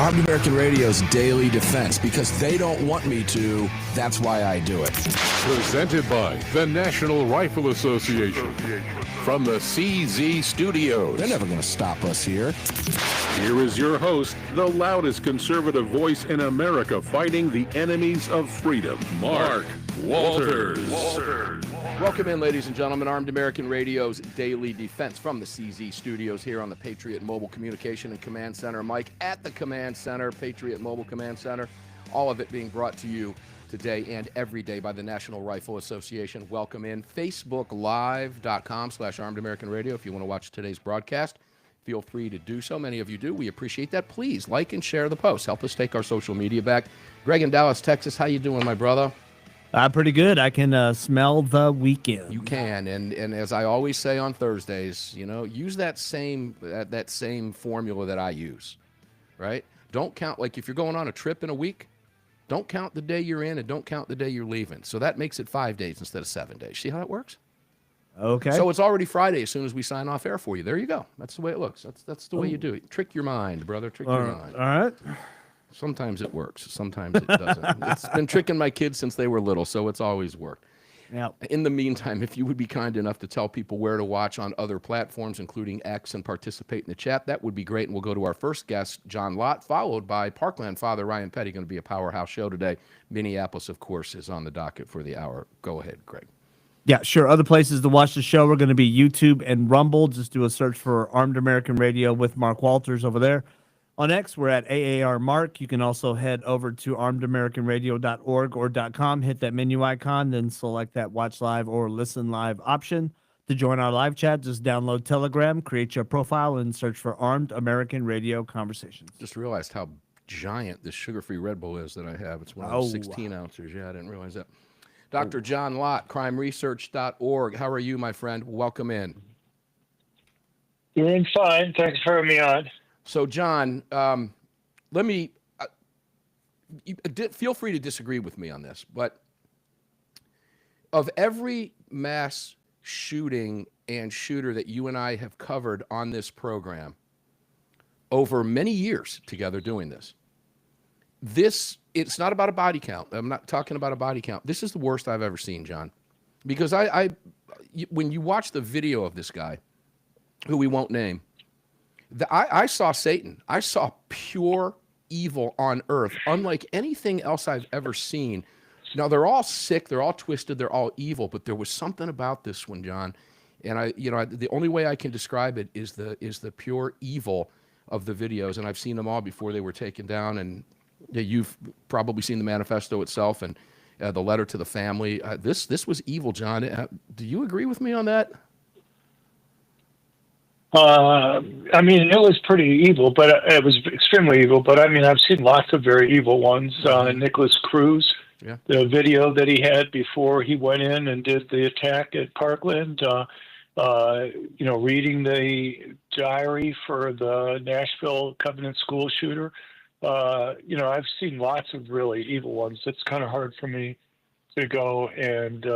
Armed American Radio's Daily Defense. Because they don't want me to, that's why I do it. Presented by the National Rifle Association. From the CZ Studios. They're never going to stop us here. Here is your host, the loudest conservative voice in America fighting the enemies of freedom, Mark Walters. Welcome in, ladies and gentlemen. Armed American Radio's Daily Defense from the CZ Studios here on the Patriot Mobile Communication and Command Center. Mike at the Command Center, Patriot Mobile Command Center. All of it being brought to you today and every day by the National Rifle Association. Welcome in. FacebookLive.com/Armed American Radio. If you want to watch today's broadcast, feel free to do so. Many of you do. We appreciate that. Please like and share the post. Help us take our social media back. Greg in Dallas, Texas, how you doing, my brother? Pretty good. I can smell the weekend. You can, and as I always say on Thursdays, you know, use that same formula that I use, right? Don't count, like if you're going on a trip in a week, don't count the day you're in and don't count the day you're leaving. So that makes it 5 days instead of 7 days. See how that works? Okay. So it's already Friday as soon as we sign off air for you. There you go. That's the way it looks. That's the way you do it. Trick your mind, brother. Trick your mind. All right. Sometimes it works. Sometimes it doesn't. It's been tricking my kids since they were little, so it's always worked. Yep. In the meantime, if you would be kind enough to tell people where to watch on other platforms, including X, and participate in the chat, that would be great. And we'll go to our first guest, John Lott, followed by Parkland Father Ryan Petty. Going to be a powerhouse show today. Minneapolis, of course, is on the docket for the hour. Go ahead, Greg. Yeah, sure. Other places to watch the show are going to be YouTube and Rumble. Just do a search for Armed American Radio with Mark Walters over there. On X, we're at AAR Mark. You can also head over to armedamericanradio.org or .com, hit that menu icon, then select that watch live or listen live option. To join our live chat, just download Telegram, create your profile, and search for Armed American Radio Conversations. Just realized how giant this sugar-free Red Bull is that I have. It's one of those 16 ounces. Yeah, I didn't realize that. Dr. John Lott, crimeresearch.org. How are you, my friend? Welcome in. Doing fine. Thanks for having me on. So, John, let me feel free to disagree with me on this, but of every mass shooting and shooter that you and I have covered on this program over many years together doing this, it's not about a body count. I'm not talking about a body count. This is the worst I've ever seen, John, because when you watch the video of this guy, who we won't name, I saw Satan. I saw pure evil on earth, unlike anything else I've ever seen. Now, they're all sick, they're all twisted, they're all evil, but there was something about this one, John, and the only way I can describe it is the pure evil of the videos, and I've seen them all before they were taken down, and you've probably seen the manifesto itself and the letter to the family. This was evil, John. Do you agree with me on that? I mean, it was pretty evil, but it was extremely evil. But I mean, I've seen lots of very evil ones. Nicholas Cruz, the video that he had before he went in and did the attack at Parkland, reading the diary for the Nashville Covenant school shooter. I've seen lots of really evil ones. It's kind of hard for me to go and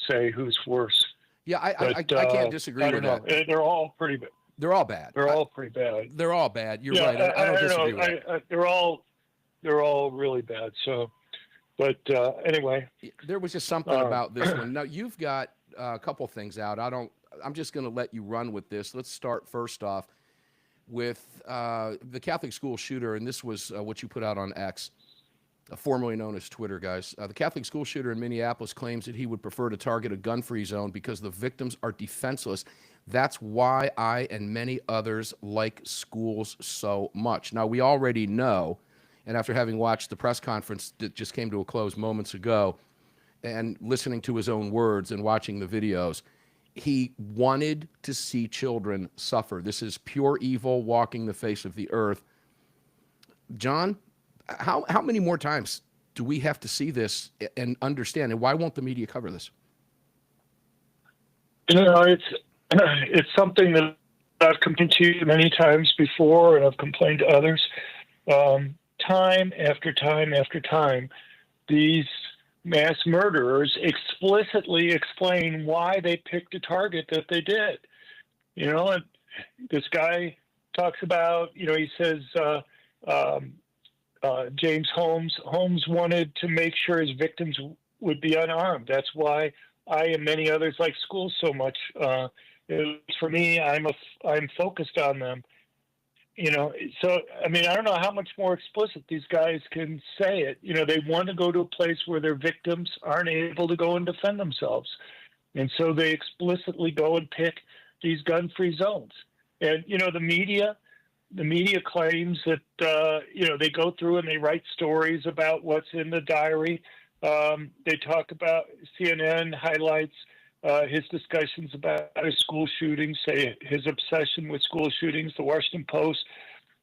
say who's worse. Yeah, I can't disagree with that. They're all pretty bad. They're all bad. They're all pretty bad. They're all bad. You're right. I don't disagree with that. They're all really bad. So, but anyway, there was just something about this one. Now you've got a couple things out. I'm just going to let you run with this. Let's start first off with the Catholic school shooter, and this was what you put out on X, formerly known as Twitter, guys. The Catholic school shooter in Minneapolis claims that he would prefer to target a gun-free zone because the victims are defenseless. That's why I and many others like schools so much. Now, we already know, and after having watched the press conference that just came to a close moments ago and listening to his own words and watching the videos, he wanted to see children suffer. This is pure evil walking the face of the earth. John, how many more times do we have to see this and understand, and why won't the media cover this? It's something that I've complained to you many times before, and I've complained to others. Time after time after time, these mass murderers explicitly explain why they picked a target that they did. And this guy talks about, he says, James Holmes. Holmes wanted to make sure his victims would be unarmed. That's why I and many others like schools so much. For me, I'm focused on them. So I mean, I don't know how much more explicit these guys can say it. They want to go to a place where their victims aren't able to go and defend themselves, and so they explicitly go and pick these gun-free zones. And the media claims that they go through and they write stories about what's in the diary. They talk about CNN highlights his discussions about his school shootings, say his obsession with school shootings. The Washington Post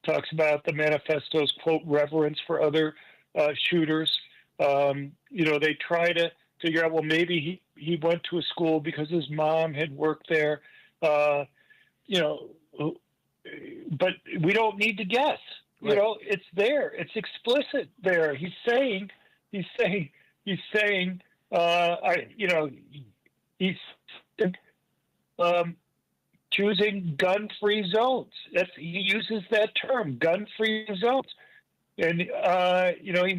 talks about the manifesto's, quote, reverence for other shooters. They try to figure out, well, maybe he went to a school because his mom had worked there. But we don't need to guess. Right. It's there. It's explicit there. He's saying, he's choosing gun-free zones. He uses that term, gun-free zones. And, he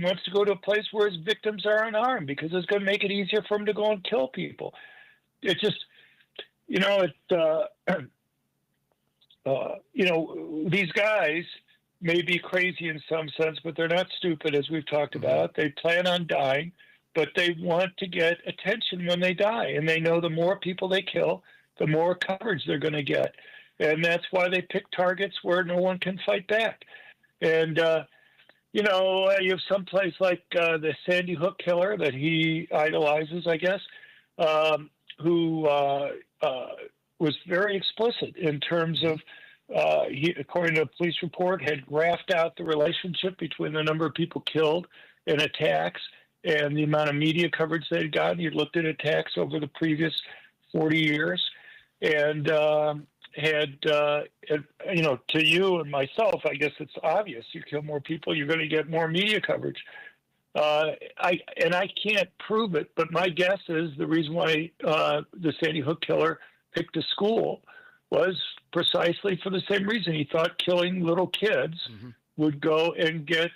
wants to go to a place where his victims are unarmed because it's going to make it easier for him to go and kill people. It's just, these guys may be crazy in some sense, but they're not stupid, as we've talked about. They plan on dying, but they want to get attention when they die. And they know the more people they kill, the more coverage they're going to get. And that's why they pick targets where no one can fight back. And, you have some place like the Sandy Hook killer that he idolizes, I guess, who was very explicit in terms of, he, according to a police report, had graphed out the relationship between the number of people killed in attacks and the amount of media coverage they'd gotten. He looked at attacks over the previous 40 years and to you and myself, I guess it's obvious. You kill more people, you're going to get more media coverage. I can't prove it, but my guess is the reason why the Sandy Hook killer picked a school was precisely for the same reason. He thought killing little kids would go and get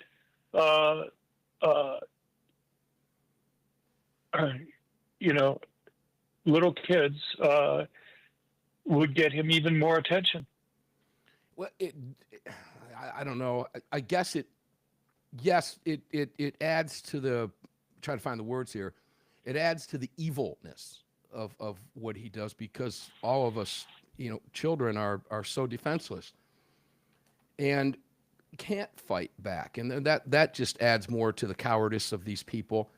little kids would get him even more attention. Well, I don't know. I guess it adds to the, try to find the words here. It adds to the evilness of what he does, because all of us, children are so defenseless and can't fight back. And that just adds more to the cowardice of these people.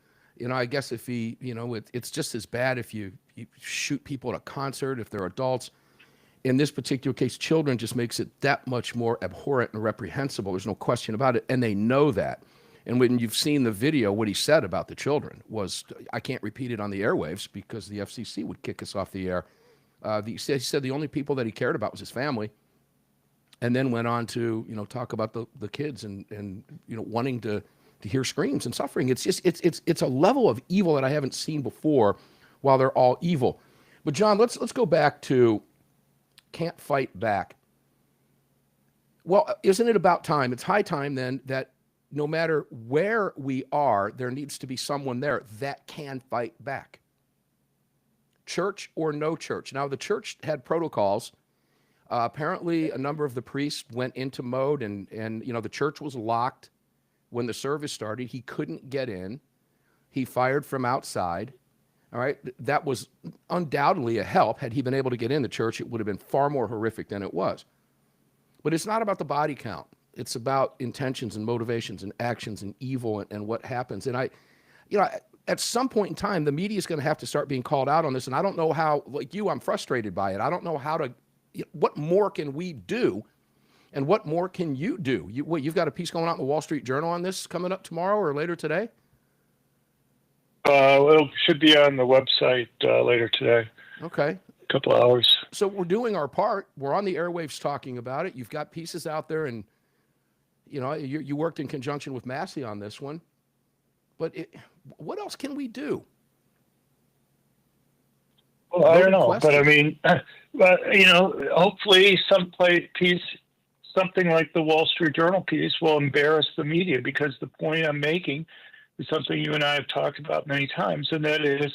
I guess if he, it's just as bad if you shoot people at a concert, if they're adults. In this particular case, children just makes it that much more abhorrent and reprehensible. There's no question about it. And they know that. And when you've seen the video, what he said about the children was, I can't repeat it on the airwaves because the FCC would kick us off the air. He said the only people that he cared about was his family, and then went on to, talk about the kids and wanting to hear screams and suffering. It's just, it's a level of evil that I haven't seen before while they're all evil. But John, let's go back to can't fight back. Well, isn't it about time? It's high time then that no matter where we are, there needs to be someone there that can fight back. Church or no church. Now, the church had protocols. Apparently, a number of the priests went into mode, and the church was locked when the service started. He couldn't get in. He fired from outside. All right, that was undoubtedly a help. Had he been able to get in the church, it would have been far more horrific than it was. But it's not about the body count. It's about intentions and motivations and actions and evil and what happens. And at some point in time, the media is going to have to start being called out on this. And I don't know how, like you, I'm frustrated by it. I don't know how to, what more can we do? And what more can you do? You've got a piece going out in the Wall Street Journal on this coming up tomorrow or later today? It should be on the website later today. Okay. A couple of hours. So we're doing our part. We're on the airwaves talking about it. You've got pieces out there, and you worked in conjunction with Massey on this one. But what else can we do? Well, I don't know, but I mean, hopefully something like the Wall Street Journal piece will embarrass the media, because the point I'm making is something you and I have talked about many times, and that is,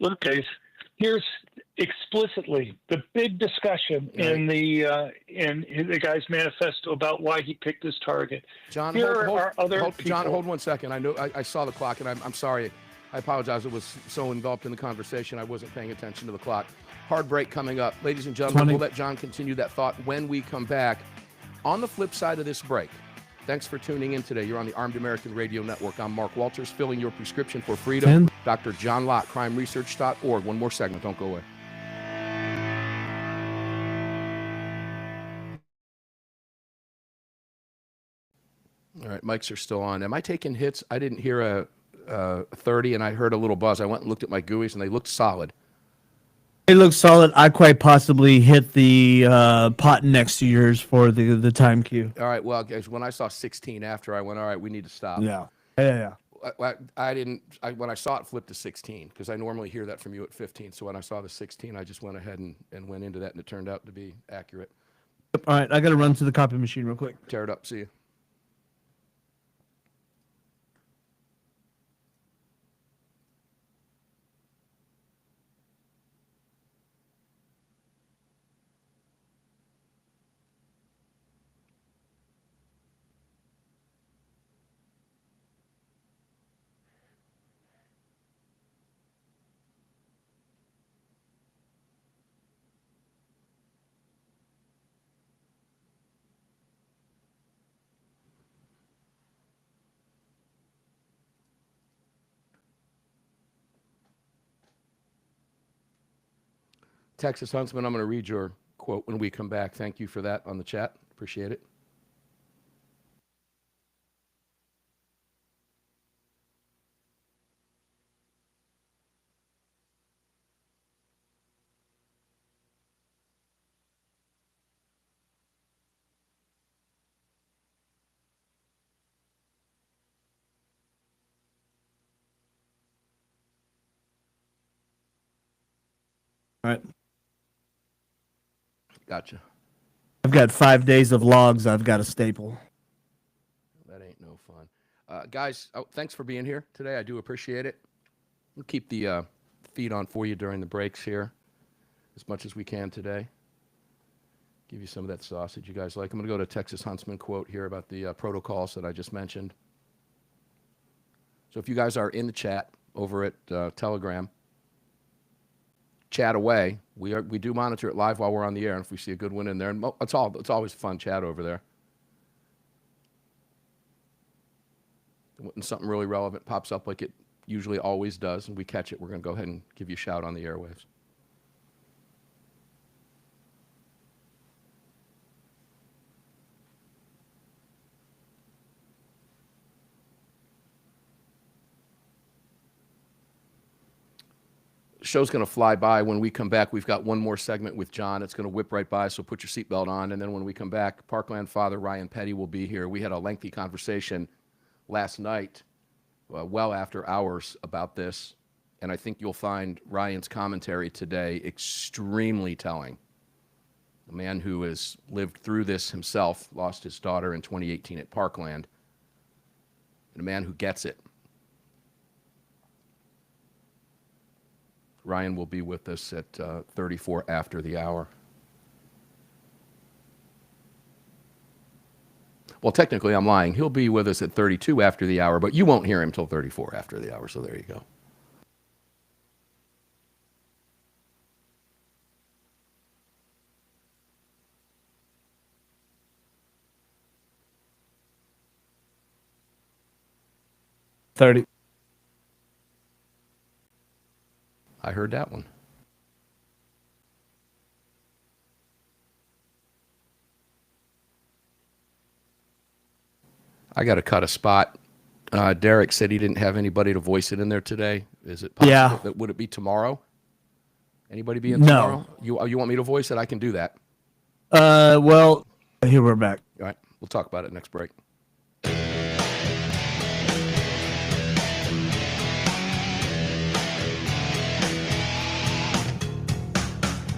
look, guys, here's explicitly the big discussion in the guy's manifesto about why he picked this target. John, John, hold 1 second. I know I saw the clock, and I'm sorry. I apologize. It was so enveloped in the conversation, I wasn't paying attention to the clock. Hard break coming up. Ladies and gentlemen, we'll let John continue that thought when we come back. On the flip side of this break, thanks for tuning in today. You're on the Armed American Radio Network. I'm Mark Walters, filling your prescription for freedom. Dr. John Lott, crimeresearch.org. One more segment. Don't go away. All right, mics are still on. Am I taking hits? I didn't hear a 30, and I heard a little buzz. I went and looked at my GUIs, and they looked solid. They look solid. I quite possibly hit the pot next to yours for the time cue. All right, well, guys, when I saw 16 after, I went, all right, we need to stop. Yeah. I didn't. When I saw it flip to 16, because I normally hear that from you at 15. So when I saw the 16, I just went ahead and went into that, and it turned out to be accurate. All right, I got to run to the copy machine real quick. Tear it up. See you. Texas Huntsman, I'm going to read your quote when we come back. Thank you for that on the chat. Appreciate it. All right. Gotcha. I've got 5 days of logs I've got to staple. That ain't no fun. Guys, thanks for being here today. I do appreciate it. We'll keep the feed on for you during the breaks here as much as we can today. Give you some of that sausage you guys like. I'm going to go to Texas Huntsman quote here about the protocols that I just mentioned. So if you guys are in the chat over at Telegram, chat away. We do monitor it live while we're on the air, and if we see a good one in there, and it's always a fun chat over there. When something really relevant pops up like it usually always does, and we catch it, we're going to go ahead and give you a shout on the airwaves. Show's going to fly by. When we come back, we've got one more segment with John. It's going to whip right by, so put your seatbelt on. And then when we come back, Parkland father Ryan Petty will be here. We had a lengthy conversation last night, well after hours, about this. And I think you'll find Ryan's commentary today extremely telling. A man who has lived through this himself, lost his daughter in 2018 at Parkland, and a man who gets it. Ryan will be with us at 34 after the hour. Well, technically, I'm lying. He'll be with us at 32 after the hour, but you won't hear him till 34 after the hour, so there you go. I heard that one. I got to cut a spot. Derek said he didn't have anybody to voice it in there today. Is it possible? Yeah. Would it be tomorrow? Anybody be in tomorrow? No. You want me to voice it? I can do that. Well, here we're back. All right. We'll talk about it next break.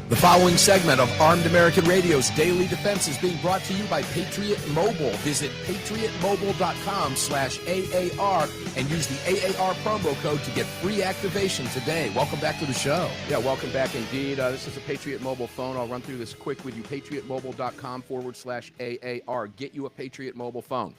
The following segment of Armed American Radio's Daily Defense is being brought to you by Patriot Mobile. Visit patriotmobile.com/AAR and use the AAR promo code to get free activation today. Welcome back to the show. Yeah, welcome back indeed. This is a Patriot Mobile phone. I'll run through this quick with you. patriotmobile.com/AAR. Get you a Patriot Mobile phone.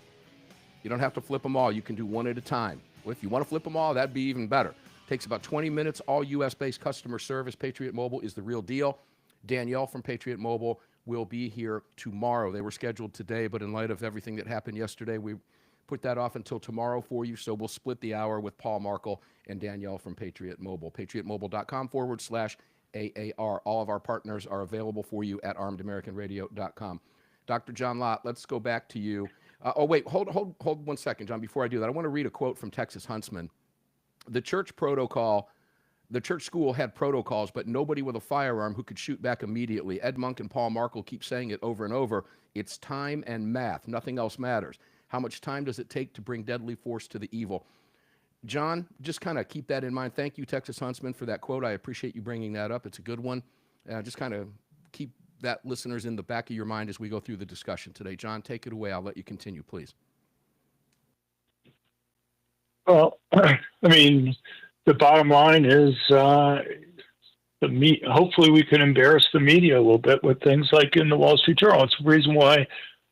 You don't have to flip them all. You can do one at a time. Well, if you want to flip them all, that'd be even better. Takes about 20 minutes, all U.S.-based customer service. Patriot Mobile is the real deal. Danielle from Patriot Mobile will be here tomorrow. They were scheduled today, but in light of everything that happened yesterday, we put that off until tomorrow for you, so we'll split the hour with Paul Markle and Danielle from Patriot Mobile. patriotmobile.com/AAR. All of our partners are available for you at armedamericanradio.com. Dr. John Lott, let's go back to you. Hold 1 second, John. Before I do that, I want to read a quote from Texas Huntsman. The church school had protocols, but nobody with a firearm who could shoot back immediately. Ed Monk and Paul Markle keep saying it over and over. It's time and math. Nothing else matters. How much time does it take to bring deadly force to the evil? John, just kind of keep that in mind. Thank you, Texas Huntsman, for that quote. I appreciate you bringing that up. It's a good one. Just kind of keep that, listeners, in the back of your mind as we go through the discussion today. John, take it away. I'll let you continue, please. Well, I mean, the bottom line is hopefully we can embarrass the media a little bit with things like in the Wall Street Journal. It's the reason why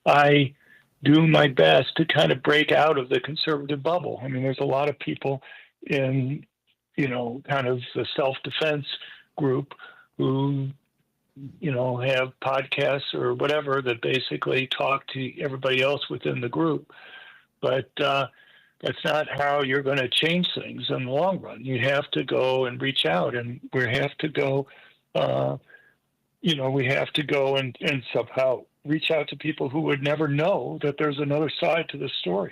I do my best to kind of break out of the conservative bubble. I mean, there's a lot of people in, kind of the self-defense group who, have podcasts or whatever that basically talk to everybody else within the group. But that's not how you're going to change things in the long run. You have to go and reach out, and we have to go, and somehow reach out to people who would never know that there's another side to this story.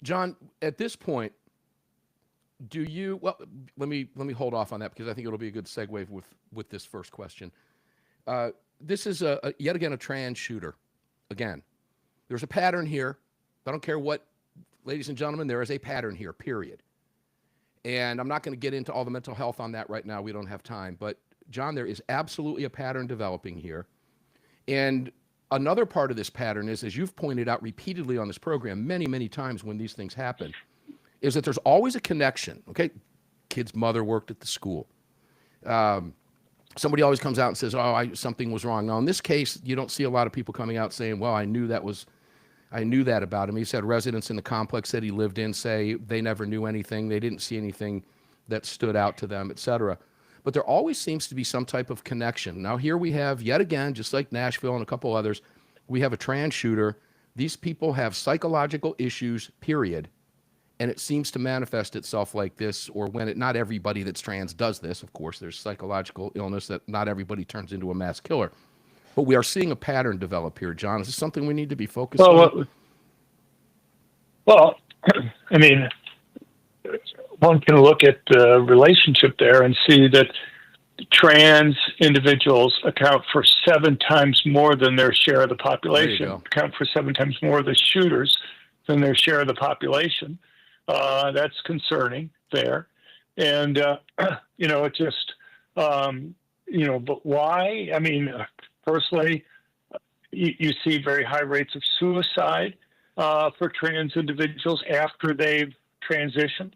John, at this point, let me hold off on that because I think it'll be a good segue with this first question. This is yet again a trans shooter. Again, there's a pattern here. I don't care what. Ladies and gentlemen, there is a pattern here, period. And I'm not going to get into all the mental health on that right now. We don't have time. But, John, there is absolutely a pattern developing here. And another part of this pattern is, as you've pointed out repeatedly on this program many, many times when these things happen, is that there's always a connection. Okay, kid's mother worked at the school. Somebody always comes out and says, something was wrong. Now, in this case, you don't see a lot of people coming out saying, well, I knew that about him. He said residents in the complex that he lived in say they never knew anything. They didn't see anything that stood out to them, etc. But there always seems to be some type of connection. Now, here we have, yet again, just like Nashville and a couple others, we have a trans shooter. These people have psychological issues, period. And it seems to manifest itself like this, or not everybody that's trans does this. Of course, there's psychological illness that not everybody turns into a mass killer. But we are seeing a pattern develop here, John. Is this something we need to be focused on? Well, I mean, one can look at the relationship there and see that trans individuals account for 7 times more than their share of the population, account for 7 times more of the shooters than their share of the population. That's concerning there. And, it just, but why? I mean, personally, you see very high rates of suicide for trans individuals after they've transitioned.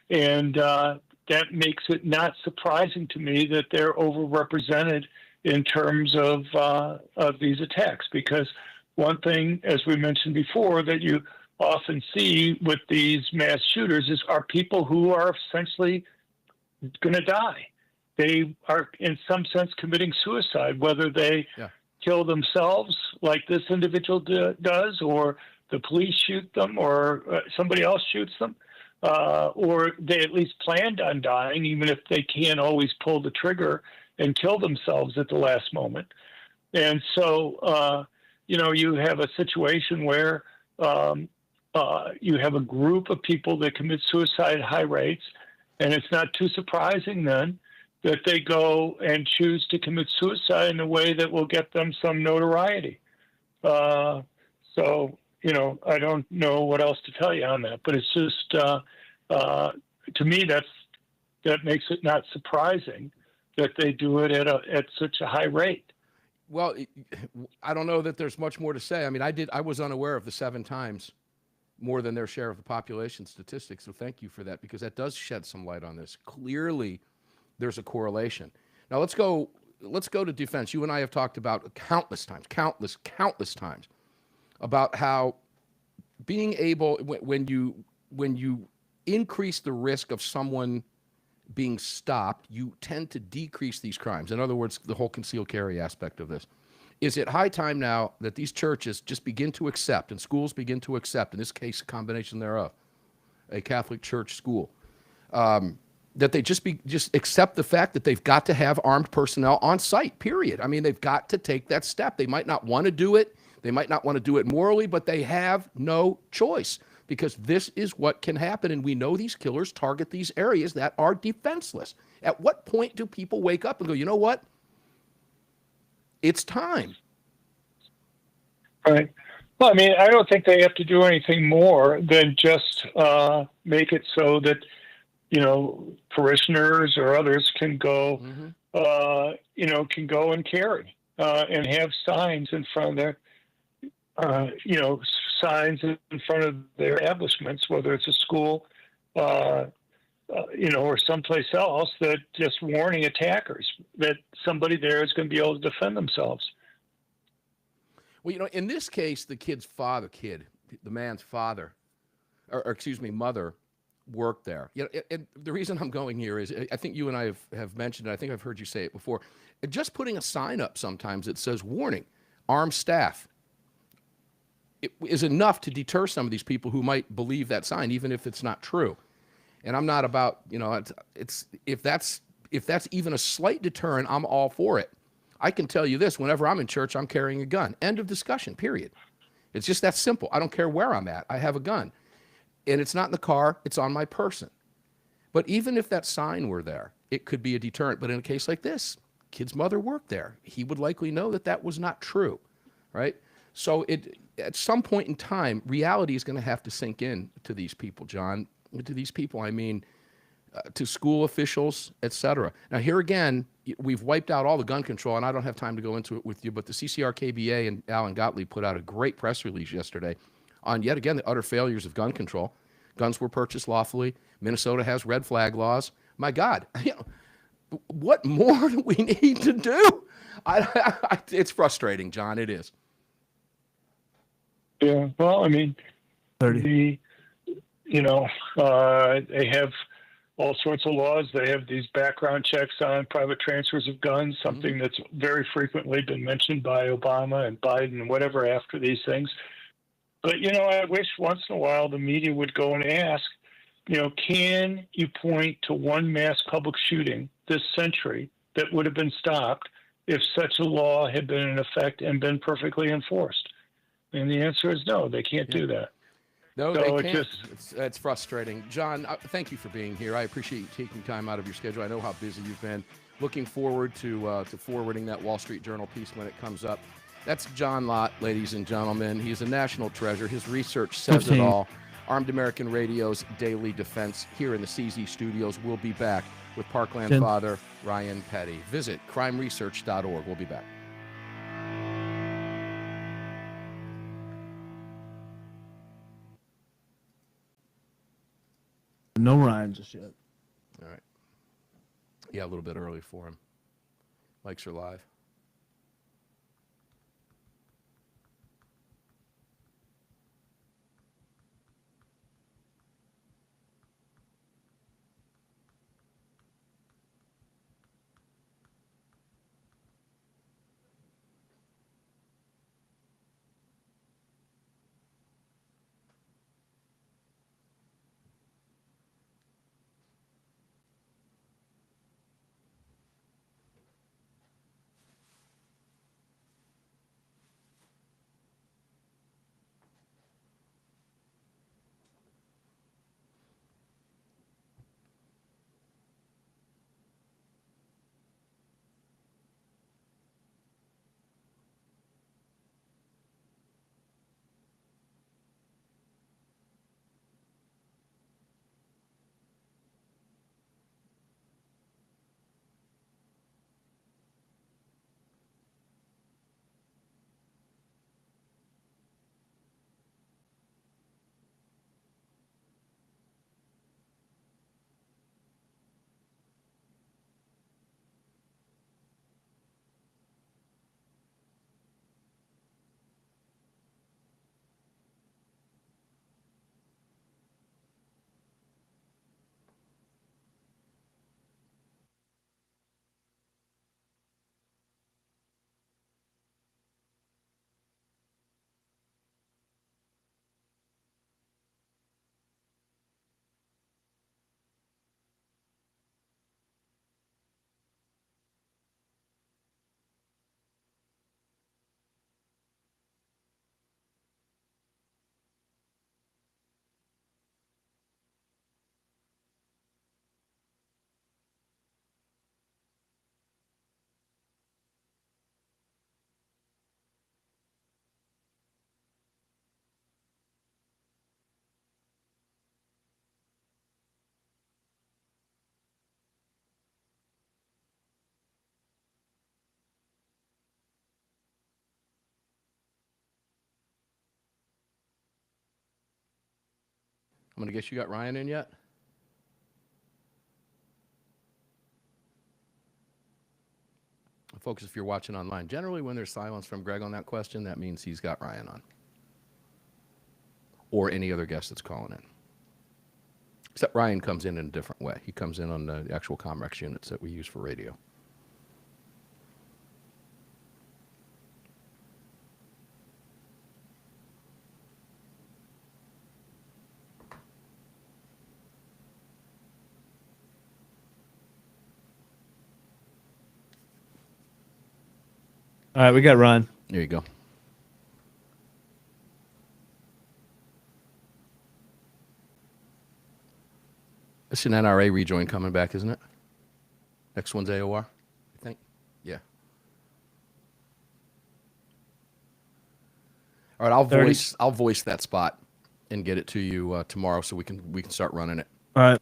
And that makes it not surprising to me that they're overrepresented in terms of these attacks. Because one thing, as we mentioned before, that you often see with these mass shooters are people who are essentially going to die. They are, in some sense, committing suicide, whether they kill themselves like this individual does, or the police shoot them, or somebody else shoots them, or they at least planned on dying, even if they can't always pull the trigger and kill themselves at the last moment. And so, you have a situation where you have a group of people that commit suicide at high rates, and it's not too surprising then that they go and choose to commit suicide in a way that will get them some notoriety. So, I don't know what else to tell you on that, but it's just, to me, that makes it not surprising that they do it at such a high rate. Well, I don't know that there's much more to say. I mean, I was unaware of the 7 times more than their share of the population statistics. So thank you for that, because that does shed some light on this. Clearly, there's a correlation. Now let's go to defense. You and I have talked about countless times about how being able, when you increase the risk of someone being stopped, you tend to decrease these crimes. In other words, the whole concealed carry aspect of this. Is it high time now that these churches just begin to accept, and schools begin to accept, in this case, a combination thereof, a Catholic church school, that they just accept the fact that they've got to have armed personnel on site, period. I mean, they've got to take that step. They might not want to do it. They might not want to do it morally, but they have no choice, because this is what can happen. And we know these killers target these areas that are defenseless. At what point do people wake up and go, you know what? It's time. Right. Well, I mean, I don't think they have to do anything more than just make it so that, parishioners or others can go, can go and carry and have signs in front of their, signs in front of their establishments, whether it's a school, or someplace else, that just warning attackers that somebody there is going to be able to defend themselves. Well, in this case, the man's father, or excuse me, mother, worked there. And the reason I'm going here is, I think you and I have mentioned it. I think I've heard you say it before. Just putting a sign up sometimes that says, warning, armed staff, it is enough to deter some of these people who might believe that sign, even if it's not true. And I'm not about, if that's even a slight deterrent, I'm all for it. I can tell you this: whenever I'm in church, I'm carrying a gun. End of discussion, period. It's just that simple. I don't care where I'm at. I have a gun. And it's not in the car, it's on my person. But even if that sign were there, it could be a deterrent. But in a case like this, kid's mother worked there. He would likely know that that was not true, right? So at some point in time, reality is going to have to sink in to these people, John. To these people, I mean, to school officials, etc. Now, here again, we've wiped out all the gun control, and I don't have time to go into it with you, but the CCR-KBA and Alan Gottlieb put out a great press release yesterday on, yet again, the utter failures of gun control. Guns were purchased lawfully. Minnesota has red flag laws. My God, what more do we need to do? It's frustrating, John. It is. Yeah, well, I mean, 30. They have all sorts of laws. They have these background checks on private transfers of guns, something that's very frequently been mentioned by Obama and Biden and whatever after these things. But, I wish once in a while the media would go and ask, can you point to one mass public shooting this century that would have been stopped if such a law had been in effect and been perfectly enforced? And the answer is no, they can't do that. No, So they can't. It's frustrating. John, thank you for being here. I appreciate you taking time out of your schedule. I know how busy you've been. Looking forward to forwarding that Wall Street Journal piece when it comes up. That's John Lott, ladies and gentlemen. He's a national treasure. His research says it all. Armed American Radio's Daily Defense here in the CZ studios. We'll be back with Parkland Father Ryan Petty. Visit crimeresearch.org. We'll be back. No Ryan just yet. All right. Yeah, a little bit early for him. Mics are live. I'm going to guess you got Ryan in yet? Folks, if you're watching online, generally when there's silence from Greg on that question, that means he's got Ryan on. Or any other guest that's calling in. Except Ryan comes in a different way. He comes in on the actual Comrex units that we use for radio. All right, we got Ryan. There you go. It's an NRA rejoin coming back, isn't it? Next one's AOR, I think. Yeah. All right, I'll voice that spot and get it to you tomorrow so we can start running it. All right.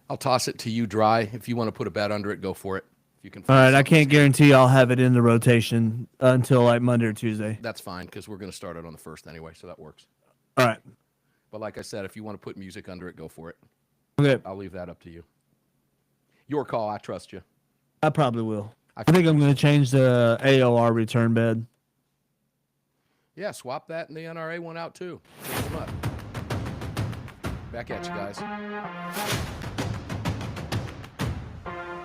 I'll toss it to you dry. If you want to put a bet under it, go for it. If you can. All right, I can't guarantee I'll have it in the rotation until like Monday or Tuesday. That's fine because we're going to start it on the 1st anyway, so that works. All right. But like I said, if you want to put music under it, go for it. Okay. I'll leave that up to you. Your call. I trust you. I probably will. I think I'm going to change the AOR return bed. Yeah, swap that and the NRA one out too. Change them up. Back at you guys.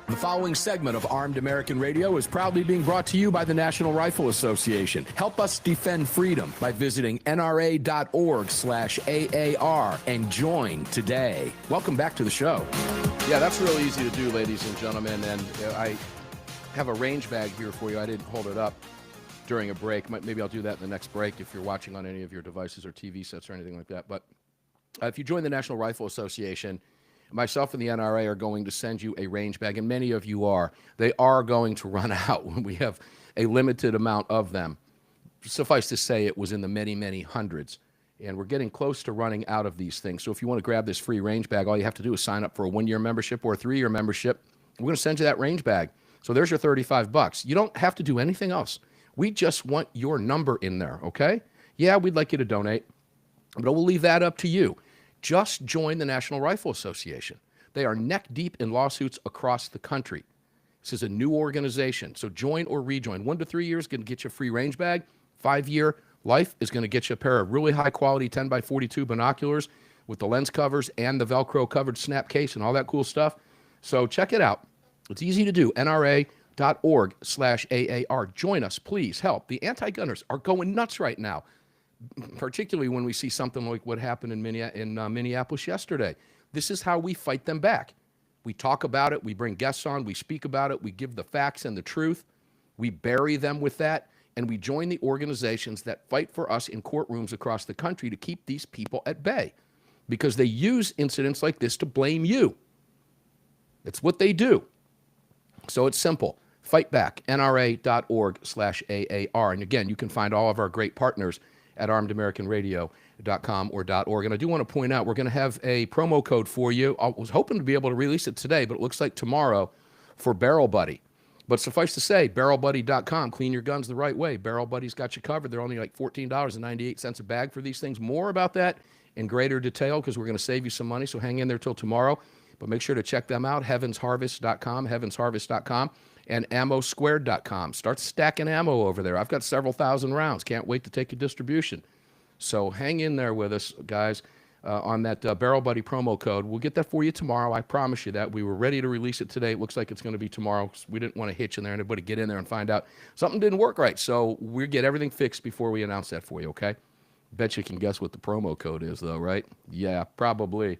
The following segment of Armed American Radio is proudly being brought to you by the National Rifle Association. Help us defend freedom by visiting nra.org/AAR and join today. Welcome back to the show. Yeah, that's real easy to do, ladies and gentlemen. And I have a range bag here for you. I didn't hold it up during a break. Maybe I'll do that in the next break if you're watching on any of your devices or TV sets or anything like that. But if you join the National Rifle Association, myself and the NRA are going to send you a range bag, and many of you are. They are going to run out. We have a limited amount of them. Suffice to say, it was in the many, many hundreds. And we're getting close to running out of these things. So if you want to grab this free range bag, all you have to do is sign up for a 1-year membership or a 3-year membership. We're going to send you that range bag. So there's your $35. You don't have to do anything else. We just want your number in there, okay? Yeah, we'd like you to donate, but we'll leave that up to you. Just join the National Rifle Association. They are neck deep in lawsuits across the country. This is a new organization, so join or rejoin. 1 to 3 years is going to get you a free range bag. 5-year life is going to get you a pair of really high-quality 10x42 binoculars with the lens covers and the Velcro-covered snap case and all that cool stuff. So check it out. It's easy to do. NRA.org/AAR. Join us, please. Help. The anti-gunners are going nuts right now, particularly when we see something like what happened in Minneapolis yesterday. This is how we fight them back. We talk about it. We bring guests on. We speak about it. We give the facts and the truth. We bury them with that. And we join the organizations that fight for us in courtrooms across the country to keep these people at bay because they use incidents like this to blame you. It's what they do. So it's simple. Fight back. NRA.org/AAR. And again, you can find all of our great partners at armedamericanradio.com or .org. And I do want to point out, we're going to have a promo code for you. I was hoping to be able to release it today, but it looks like tomorrow for Barrel Buddy. But suffice to say, barrelbuddy.com, clean your guns the right way. Barrel Buddy's got you covered. They're only like $14.98 a bag for these things. More about that in greater detail because we're going to save you some money, so hang in there till tomorrow. But make sure to check them out, heavensharvest.com, heavensharvest.com, and ammosquared.com. Start stacking ammo over there. I've got several thousand rounds. Can't wait to take a distribution. So hang in there with us, guys, on that Barrel Buddy promo code. We'll get that for you tomorrow. I promise you that. We were ready to release it today. It looks like it's going to be tomorrow. We didn't want to hitch in there and everybody get in there and find out something didn't work right. So we'll get everything fixed before we announce that for you, okay? Bet you can guess what the promo code is, though, right? Yeah, probably.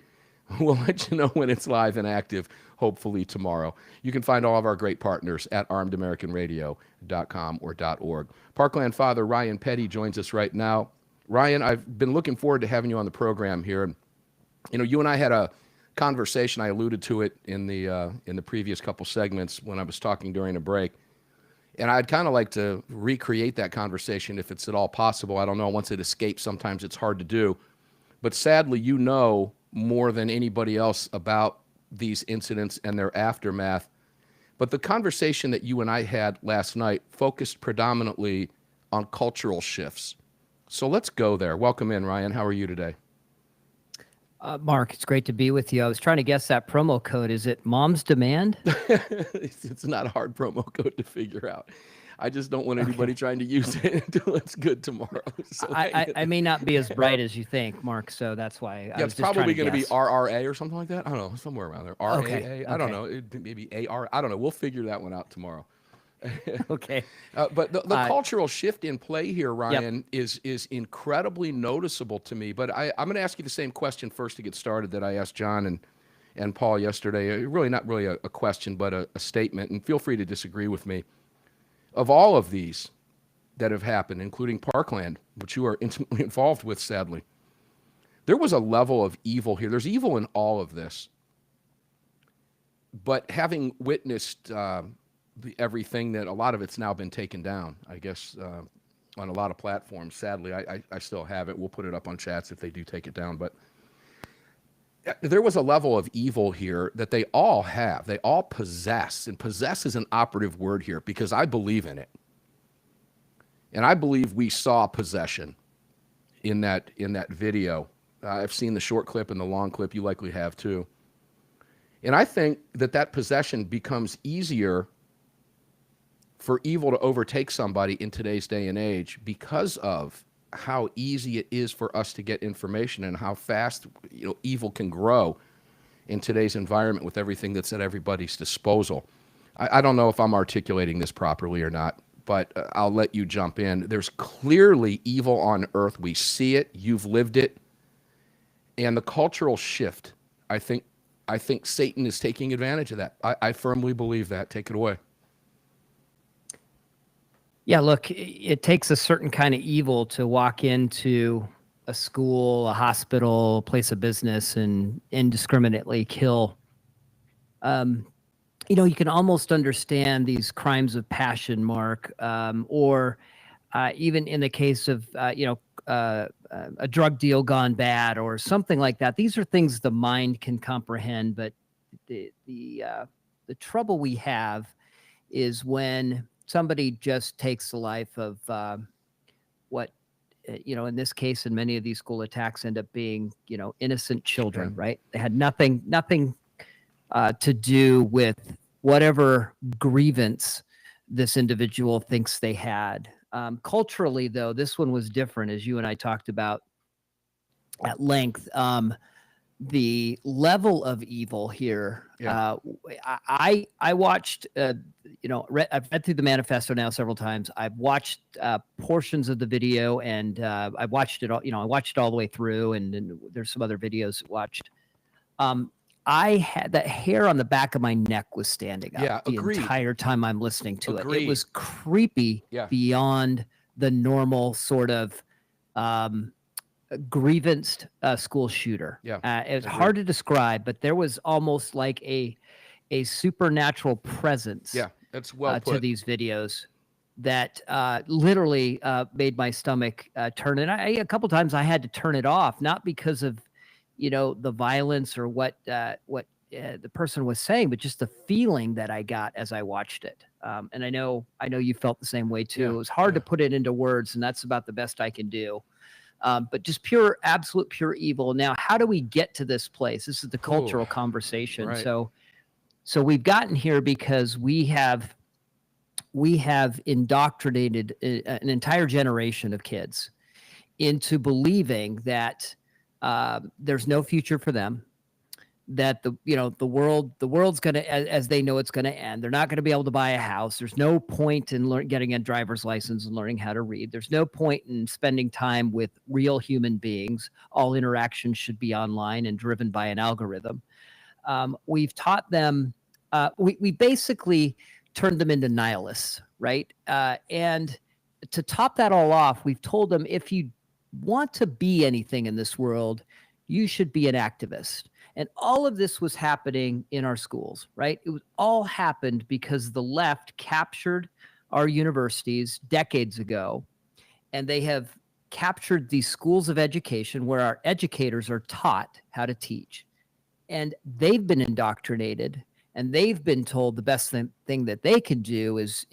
We'll let you know when it's live and active, hopefully tomorrow. You can find all of our great partners at armedamericanradio.com or .org. Parkland Father Ryan Petty joins us right now. Ryan, I've been looking forward to having you on the program here. You know, you and I had a conversation. I alluded to it in the previous couple segments when I was talking during a break. And I'd kind of like to recreate that conversation if it's at all possible. I don't know. Once it escapes, sometimes it's hard to do. But sadly, you know more than anybody else about these incidents and their aftermath. But the conversation that you and I had last night focused predominantly on cultural shifts So let's go there. Welcome in, Ryan. How are you today? Mark, it's great to be with you. I was trying to guess that promo code. Is it Mom's Demand? It's not a hard promo code to figure out. I just don't want anybody trying to use it until it's good tomorrow. So I may not be as bright as you think, Mark, so that's why I was it's just probably going to be guess. RRA or something like that. I don't know, somewhere around there. RAA. Okay, I don't okay. know. Maybe AR. I don't know. We'll figure that one out tomorrow. Okay. But the cultural shift in play here, Ryan, Yep. is incredibly noticeable to me. But I'm going to ask you the same question first to get started that I asked John and Paul yesterday. Really not really a question, but a statement. And feel free to disagree with me. Of all of these that have happened, including Parkland, which you are intimately involved with, sadly, there was a level of evil here. There's evil in all of this. But having witnessed everything, that a lot of it's now been taken down, I guess, on a lot of platforms. Sadly, I still have it. We'll put it up on chats if they do take it down. But there was a level of evil here that they all have. They all possess. And possess is an operative word here because I believe in it. And I believe we saw possession in that video. I've seen the short clip and the long clip. You likely have too. And I think that possession becomes easier for evil to overtake somebody in today's day and age because of how easy it is for us to get information and how fast evil can grow in today's environment with everything that's at everybody's disposal. I don't know if I'm articulating this properly or not, but I'll let you jump in. There's clearly evil on earth. We see it. You've lived it. And the cultural shift, I think Satan is taking advantage of that. I firmly believe that. Take it away. Yeah, look, it takes a certain kind of evil to walk into a school, a hospital, a place of business, and indiscriminately kill. You can almost understand these crimes of passion, Mark, or even in the case of a drug deal gone bad or something like that. These are things the mind can comprehend, but the trouble we have is when somebody just takes the life of what, in this case, and many of these school attacks end up being, innocent children, right? They had nothing to do with whatever grievance this individual thinks they had. Culturally, though, this one was different, as you and I talked about at length. The level of evil here. Yeah. I watched. I've read through the manifesto now several times. I've watched portions of the video, and I watched it all. I watched it all the way through, and there's some other videos watched. I had that hair on the back of my neck was standing up the entire time I'm listening to it. It was creepy beyond the normal sort of grievance school shooter. It's hard to describe, but there was almost like a supernatural presence that's well put. To these videos that literally made my stomach turn. And a couple times I had to turn it off, not because of the violence or what the person was saying, but just the feeling that I got as I watched it. And I know you felt the same way too. It was hard to put it into words, and that's about the best I can do. But just absolute pure evil. Now, how do we get to this place? This is the cultural conversation. Right. So we've gotten here because we have indoctrinated an entire generation of kids into believing that there's no future for them, that the world's going to, as they know, it's going to end. They're not going to be able to buy a house. There's no point in getting a driver's license and learning how to read. There's no point in spending time with real human beings. All interactions should be online and driven by an algorithm. We've taught them, we basically turned them into nihilists, right? And to top that all off, we've told them, if you want to be anything in this world, you should be an activist. And all of this was happening in our schools, right? It was all happened because the left captured our universities decades ago, and they have captured these schools of education where our educators are taught how to teach. And they've been indoctrinated, and they've been told the best thing that they can do is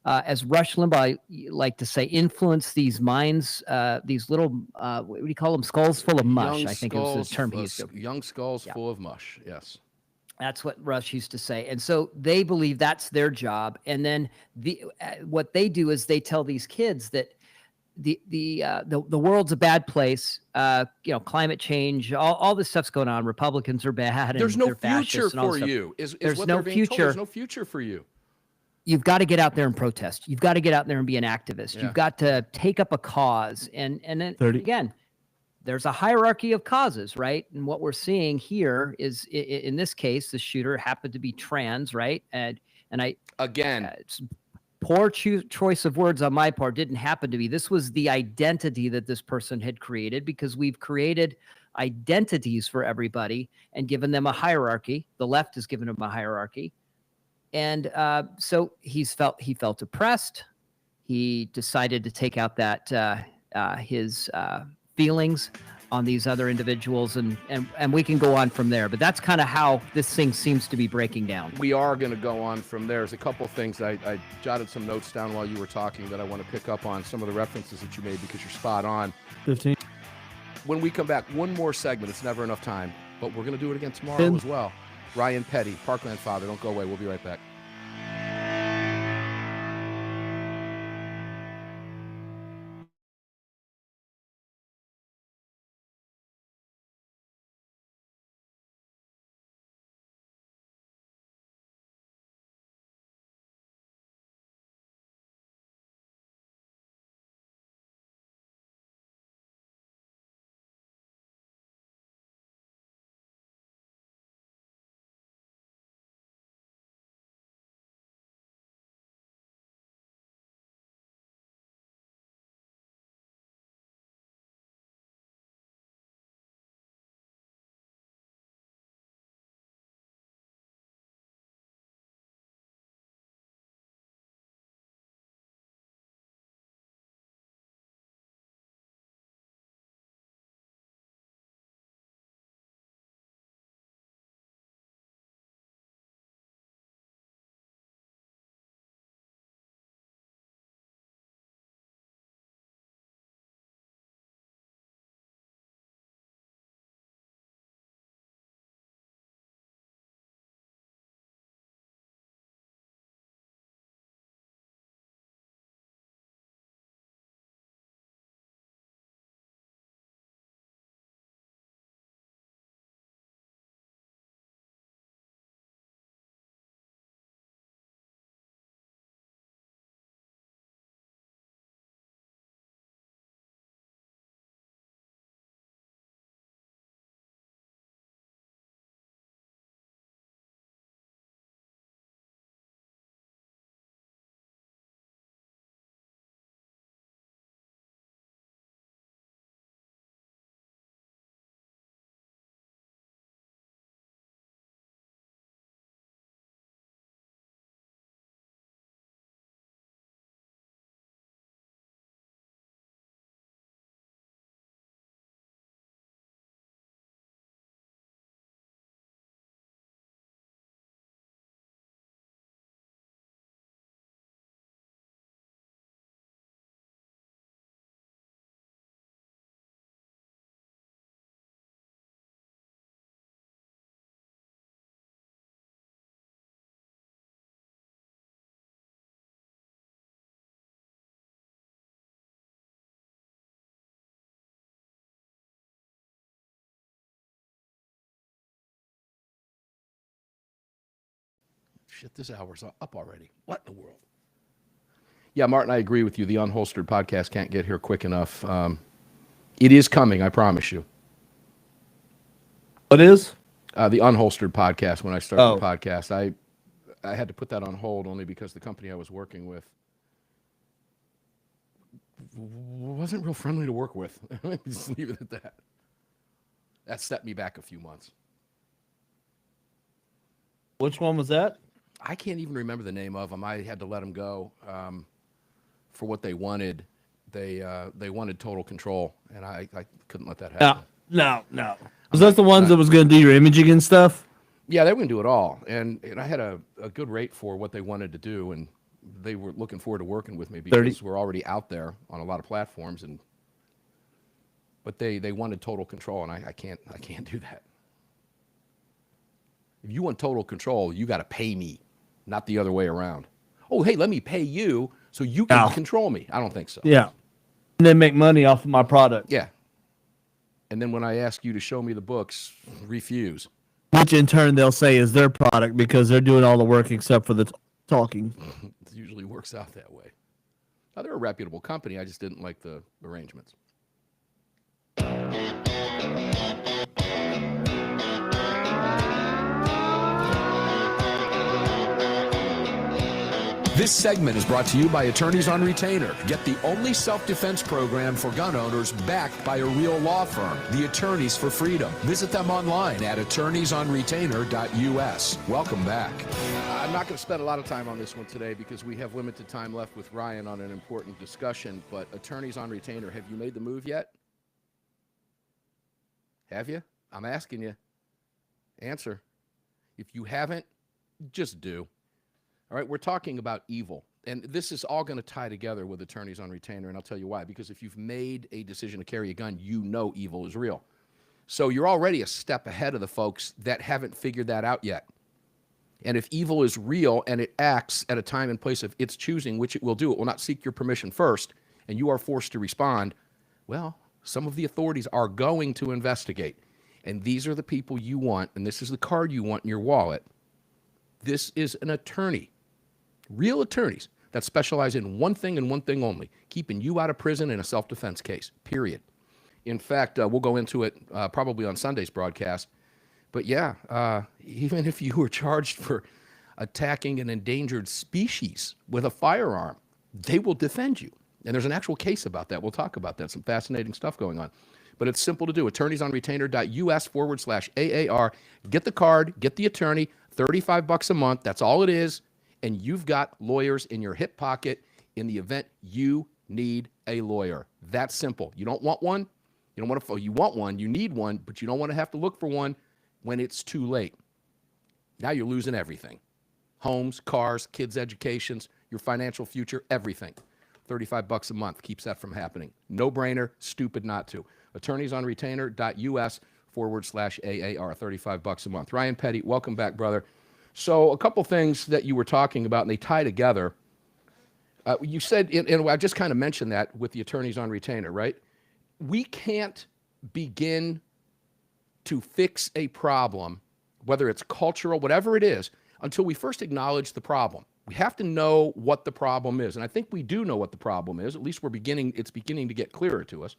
as Rush Limbaugh like to say, influence these minds, these little, what do you call them? Skulls full of mush, I think is the term he used to. Young skulls full of mush, yes. That's what Rush used to say. And so they believe that's their job. And then what they do is they tell these kids that the world's a bad place. Climate change, all this stuff's going on. Republicans are bad. And There's no they're future for you. There's what no they're being told. future. There's no future for you. You've got to get out there and protest. You've got to get out there and be an activist. Yeah. You've got to take up a cause. And then again, there's a hierarchy of causes, right? And what we're seeing here is, in this case, the shooter happened to be trans, right? And I again, poor choice of words on my part. Didn't happen to be. This was the identity that this person had created, because we've created identities for everybody and given them a hierarchy. The left has given them a hierarchy. And so he felt oppressed. He decided to take out his feelings on these other individuals, and we can go on from there. But that's kind of how this thing seems to be breaking down. We are going to go on from there. There's a couple things I jotted some notes down while you were talking that I want to pick up on, some of the references that you made, because you're spot on. 15. When we come back, one more segment. It's never enough time, but we're going to do it again tomorrow as well. Ryan Petty, Parkland Father. Don't go away. We'll be right back. Shit, this hour's up already. What in the world? Yeah, Martin, I agree with you. The Unholstered podcast can't get here quick enough. It is coming, I promise you. What is? The Unholstered podcast, when I started the podcast. I had to put that on hold only because the company I was working with wasn't real friendly to work with. Just leave it at that. That set me back a few months. Which one was that? I can't even remember the name of them. I had to let them go for what they wanted. They wanted total control, and I couldn't let that happen. No. Was that the ones that was going to do your imaging and stuff? Yeah, they were going to do it all, and I had a good rate for what they wanted to do, and they were looking forward to working with me because 30. we're already out there on a lot of platforms, but they wanted total control, and I can't do that. If you want total control, you got to pay me, not the other way around. Oh, hey, let me pay you so you can control me. I don't think so. Yeah. And then make money off of my product. Yeah. And then when I ask you to show me the books, refuse. Which in turn they'll say is their product because they're doing all the work except for the talking. It usually works out that way. Now, they're a reputable company. I just didn't like the arrangements. This segment is brought to you by Attorneys on Retainer. Get the only self-defense program for gun owners backed by a real law firm, the Attorneys for Freedom. Visit them online at attorneysonretainer.us. Welcome back. I'm not going to spend a lot of time on this one today because we have limited time left with Ryan on an important discussion, but Attorneys on Retainer, have you made the move yet? Have you? I'm asking you. Answer. If you haven't, just do. All right, we're talking about evil, and this is all going to tie together with Attorneys on Retainer, and I'll tell you why. Because if you've made a decision to carry a gun, you know evil is real. So you're already a step ahead of the folks that haven't figured that out yet. And if evil is real and it acts at a time and place of its choosing, which it will do, it will not seek your permission first, and you are forced to respond, well, some of the authorities are going to investigate. And these are the people you want, and this is the card you want in your wallet. This is an attorney. Real attorneys that specialize in one thing and one thing only, keeping you out of prison in a self-defense case, period. In fact, we'll go into it probably on Sunday's broadcast. But yeah, even if you were charged for attacking an endangered species with a firearm, they will defend you. And there's an actual case about that. We'll talk about that. Some fascinating stuff going on. But it's simple to do. attorneysonretainer.us/AAR. Get the card, get the attorney, $35 a month. That's all it is. And you've got lawyers in your hip pocket in the event you need a lawyer. That's simple. You don't want one. You don't want to. You want one. You need one, but you don't want to have to look for one when it's too late. Now you're losing everything: homes, cars, kids' educations, your financial future, everything. $35 a month keeps that from happening. No brainer. Stupid not to. attorneysonretainer.us/AAR. $35 a month. Ryan Petty, welcome back, brother. So a couple things that you were talking about, and they tie together. You said, and I just kind of mentioned that with the Attorneys on Retainer, right? We can't begin to fix a problem, whether it's cultural, whatever it is, until we first acknowledge the problem. We have to know what the problem is. And I think we do know what the problem is. At least it's beginning to get clearer to us.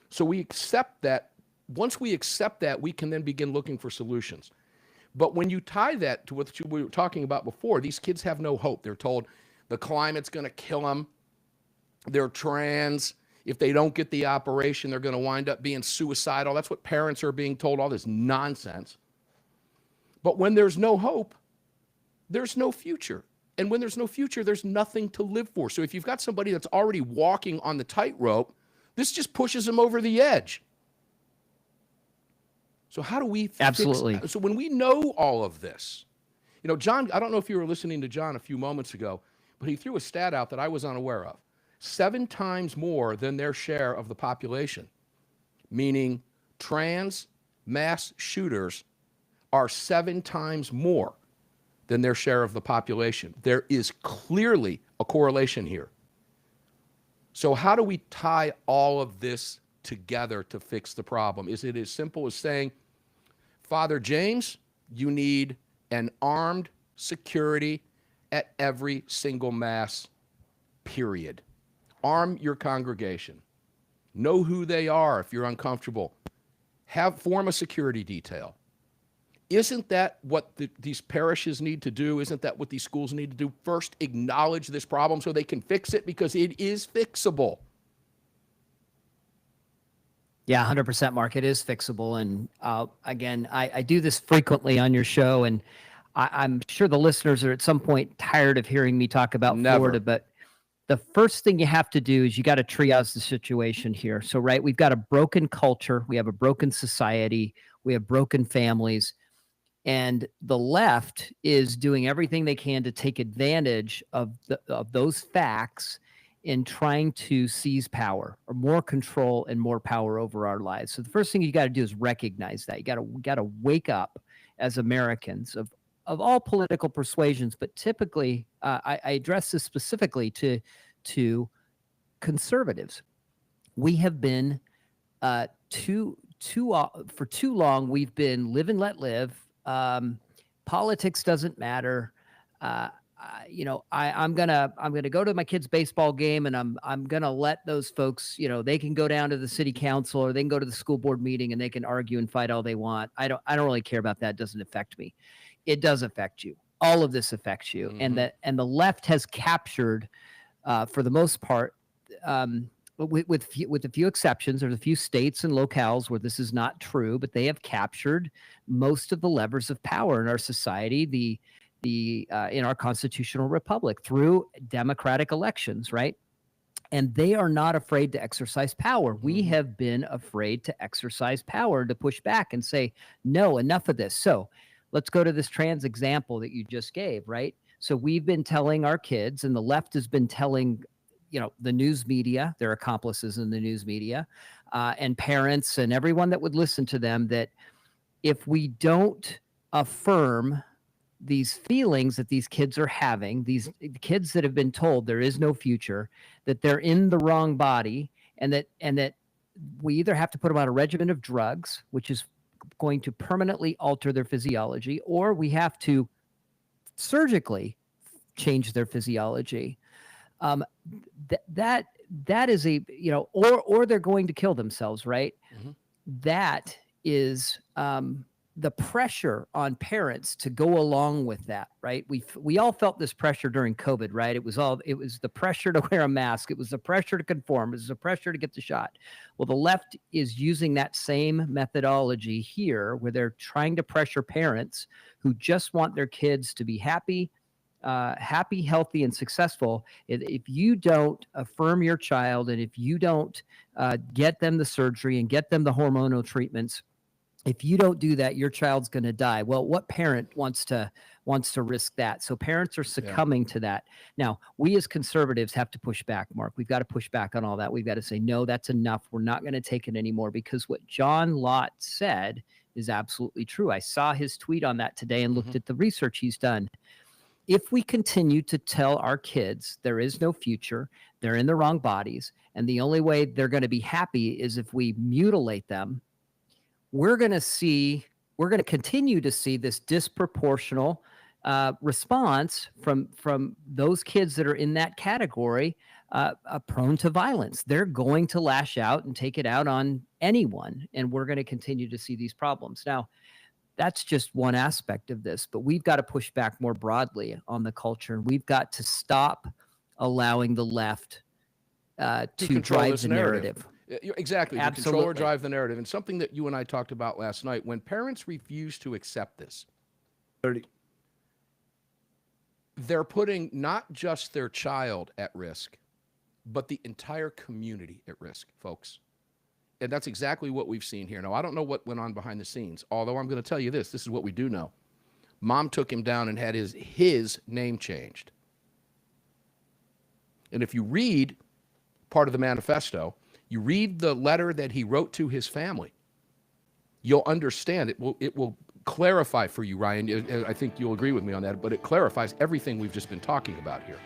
So we accept that. Once we accept that, we can then begin looking for solutions. But when you tie that to what we were talking about before, these kids have no hope. They're told the climate's going to kill them. They're trans. If they don't get the operation, they're going to wind up being suicidal. That's what parents are being told, all this nonsense. But when there's no hope, there's no future. And when there's no future, there's nothing to live for. So if you've got somebody that's already walking on the tightrope, this just pushes them over the edge. So how do we Absolutely. So when we know all of this, you know, John, I don't know if you were listening to John a few moments ago, but he threw a stat out that I was unaware of. 7 times more than their share of the population, meaning trans mass shooters are 7 times more than their share of the population. There is clearly a correlation here. So how do we tie all of this together to fix the problem? Is it as simple as saying, Father James, you need an armed security at every single mass, period. Arm your congregation. Know who they are if you're uncomfortable. Form a security detail. Isn't that what these parishes need to do? Isn't that what these schools need to do? First, acknowledge this problem so they can fix it, because it is fixable. Yeah, 100%, Mark. It is fixable. And again, I do this frequently on your show, and I'm sure the listeners are at some point tired of hearing me talk about Florida, but the first thing you have to do is you got to triage the situation here. So, right, we've got a broken culture. We have a broken society. We have broken families. And the left is doing everything they can to take advantage of those facts in trying to seize power or more control and more power over our lives. So the first thing you got to do is recognize that. You got to wake up as Americans of all political persuasions, but typically I address this specifically to conservatives. We have been for too long. We've been live and let live. Politics doesn't matter. I'm gonna go to my kid's baseball game, and I'm gonna let those folks, they can go down to the city council or they can go to the school board meeting and they can argue and fight all they want. I don't really care about that. It doesn't affect me. It does affect you. All of this affects you, and the left has captured, for the most part, with a few exceptions. There's a few states and locales where this is not true, but they have captured most of the levers of power in our society, in our constitutional republic through democratic elections, right? And they are not afraid to exercise power. We have been afraid to exercise power, to push back and say, no, enough of this. So let's go to this trans example that you just gave, right? So we've been telling our kids, and the left has been telling the news media, their accomplices in the news media, and parents and everyone that would listen to them, that if we don't affirm these feelings that these kids are having, these kids that have been told there is no future, that they're in the wrong body, and that we either have to put them on a regimen of drugs, which is going to permanently alter their physiology, or we have to surgically change their physiology. That is or they're going to kill themselves, right? That is the pressure on parents to go along with that, right? We all felt this pressure during COVID, right? It was the pressure to wear a mask. It was the pressure to conform. It was the pressure to get the shot. Well, the left is using that same methodology here, where they're trying to pressure parents who just want their kids to be happy, healthy, and successful. If you don't affirm your child, and if you don't get them the surgery and get them the hormonal treatments, if you don't do that, your child's going to die. Well, what parent wants to risk that? So parents are succumbing to that. Now, we as conservatives have to push back, Mark. We've got to push back on all that. We've got to say, no, that's enough. We're not going to take it anymore, because what John Lott said is absolutely true. I saw his tweet on that today and looked at the research he's done. If we continue to tell our kids there is no future, they're in the wrong bodies, and the only way they're going to be happy is if we mutilate them, we're going to continue to see this disproportional response from those kids that are in that category, prone to violence. They're going to lash out and take it out on anyone, and we're going to continue to see these problems. Now, that's just one aspect of this, but we've got to push back more broadly on the culture, and we've got to stop allowing the left to drive the narrative. Exactly. Absolutely. To control or drive the narrative. And something that you and I talked about last night, when parents refuse to accept this, they're putting not just their child at risk, but the entire community at risk, folks. And that's exactly what we've seen here. Now, I don't know what went on behind the scenes, although I'm going to tell you this. This is what we do know. Mom took him down and had his name changed. And if you read part of the manifesto, you read the letter that he wrote to his family, you'll understand. It will clarify for you, Ryan. I think you'll agree with me on that, but it clarifies everything we've just been talking about here.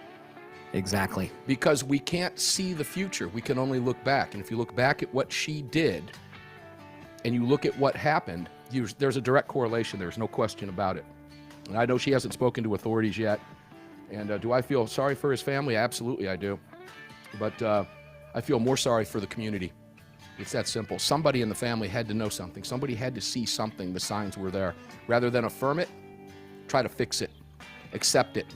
Exactly. Because we can't see the future. We can only look back. And if you look back at what she did and you look at what happened, there's a direct correlation. There's no question about it. And I know she hasn't spoken to authorities yet. And do I feel sorry for his family? Absolutely, I do. But I feel more sorry for the community. It's that simple. Somebody in the family had to know something. Somebody had to see something. The signs were there. Rather than affirm it, try to fix it. Accept it.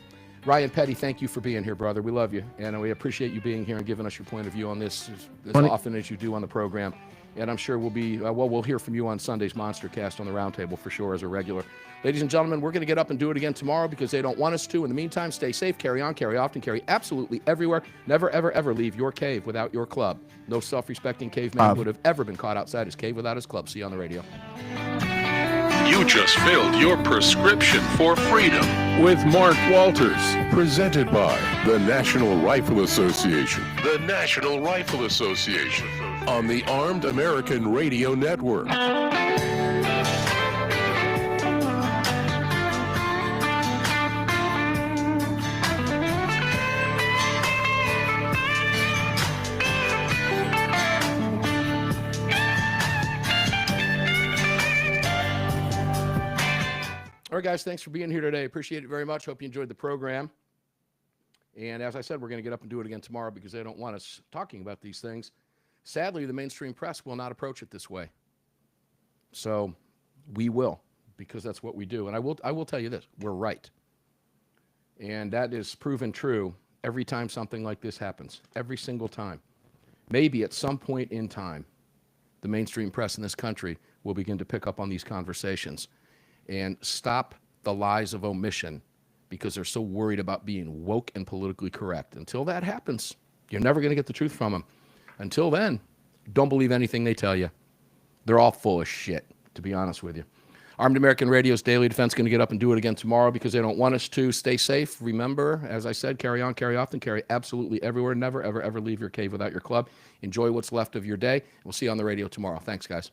Ryan Petty, thank you for being here, brother. We love you, and we appreciate you being here and giving us your point of view on this as often as you do on the program. And I'm sure we'll be, we'll hear from you on Sunday's Monstercast on the Roundtable for sure as a regular. Ladies and gentlemen, we're going to get up and do it again tomorrow because they don't want us to. In the meantime, stay safe, carry on, carry often, carry absolutely everywhere. Never, ever, ever leave your cave without your club. No self-respecting caveman would have ever been caught outside his cave without his club. See you on the radio. You just filled your prescription for freedom with Mark Walters, presented by the National Rifle Association. The National Rifle Association on the Armed American Radio Network. All right, guys, thanks for being here today. Appreciate it very much. Hope you enjoyed the program. And as I said, we're going to get up and do it again tomorrow because they don't want us talking about these things. Sadly, the mainstream press will not approach it this way. So we will, because that's what we do. And I will tell you this, we're right. And that is proven true every time something like this happens, every single time. Maybe at some point in time, the mainstream press in this country will begin to pick up on these conversations and stop the lies of omission because they're so worried about being woke and politically correct. Until that happens, you're never going to get the truth from them. Until then, don't believe anything they tell you. They're all full of shit, to be honest with you. Armed American Radio's Daily Defense going to get up and do it again tomorrow because they don't want us to. Stay safe. Remember, as I said, carry on, carry often, carry absolutely everywhere. Never, ever, ever leave your cave without your club. Enjoy what's left of your day. We'll see you on the radio tomorrow. Thanks, guys.